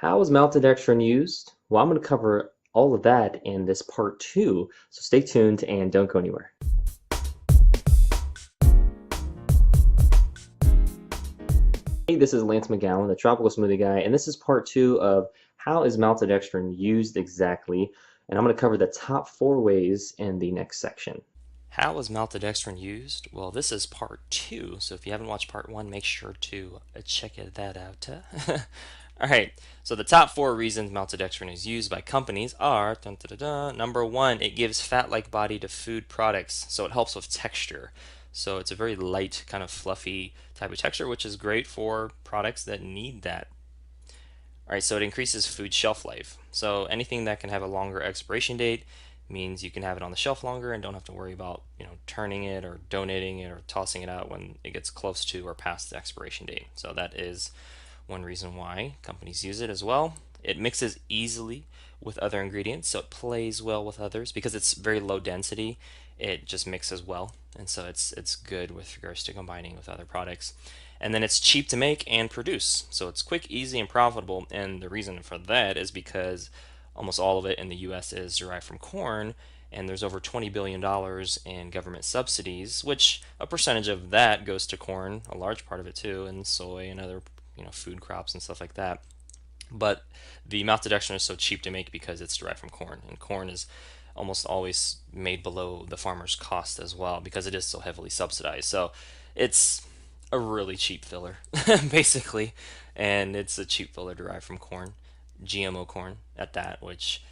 How is maltodextrin used? Well, I'm going to cover all of that in this part 2, so stay tuned and don't go anywhere. Hey, this is Lance McGowan, the Tropical Smoothie Guy, and this is part 2 of how is maltodextrin used exactly, and I'm going to cover the top 4 ways in the next section. How is maltodextrin used? Well, this is part 2, so if you haven't watched part 1, make sure to check that out. Alright, so the top 4 reasons maltodextrin is used by companies are dun, dun, dun, dun. Number 1, it gives fat-like body to food products, so it helps with texture. So it's a very light, kind of fluffy type of texture, which is great for products that need that. Alright, so it increases food shelf life. So anything that can have a longer expiration date means you can have it on the shelf longer and don't have to worry about, turning it or donating it or tossing it out when it gets close to or past the expiration date. So that is one reason why companies use it as well. It mixes easily with other ingredients, so it plays well with others because it's very low density. It just mixes well, and so it's good with regards to combining with other products. And then it's cheap to make and produce, so it's quick, easy, and profitable. And the reason for that is because almost all of it in the U.S. is derived from corn, and there's over $20 billion in government subsidies, which a percentage of that goes to corn, a large part of it too, and soy and other food crops and stuff like that. But the maltodextrin is so cheap to make because it's derived from corn, and corn is almost always made below the farmer's cost as well because it is so heavily subsidized. So it's a really cheap filler, basically, and it's a cheap filler derived from corn, GMO corn at that, which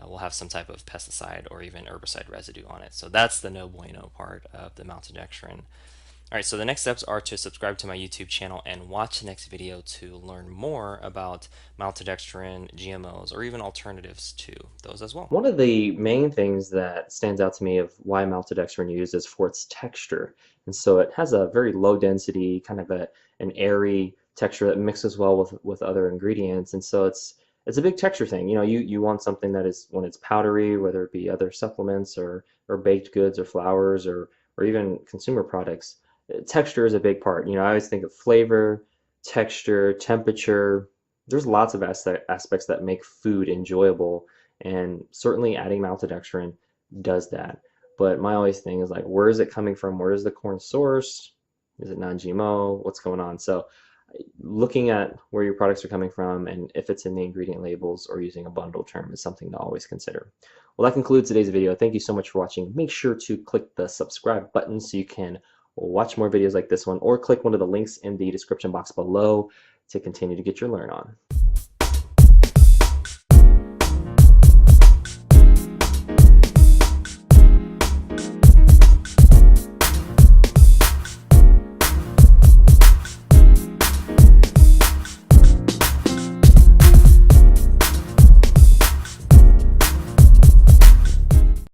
will have some type of pesticide or even herbicide residue on it. So that's the no bueno part of the maltodextrin. Alright, so the next steps are to subscribe to my YouTube channel and watch the next video to learn more about maltodextrin, GMOs, or even alternatives to those as well. One of the main things that stands out to me of why maltodextrin used is for its texture. And so it has a very low density, kind of an airy texture that mixes well with other ingredients. And so it's a big texture thing. You want something that is, when it's powdery, whether it be other supplements or baked goods or flours or even consumer products, texture is a big part. I always think of flavor, texture, temperature. There's lots of aspects that make food enjoyable, and certainly adding maltodextrin does that. But my always thing is like, where is it coming from? Where is the corn source? Is it non-GMO? What's going on? So looking at where your products are coming from and if it's in the ingredient labels or using a bundle term is something to always consider. Well, that concludes today's video. Thank you so much for watching. Make sure to click the subscribe button so you can watch more videos like this one, or click one of the links in the description box below to continue to get your learn on.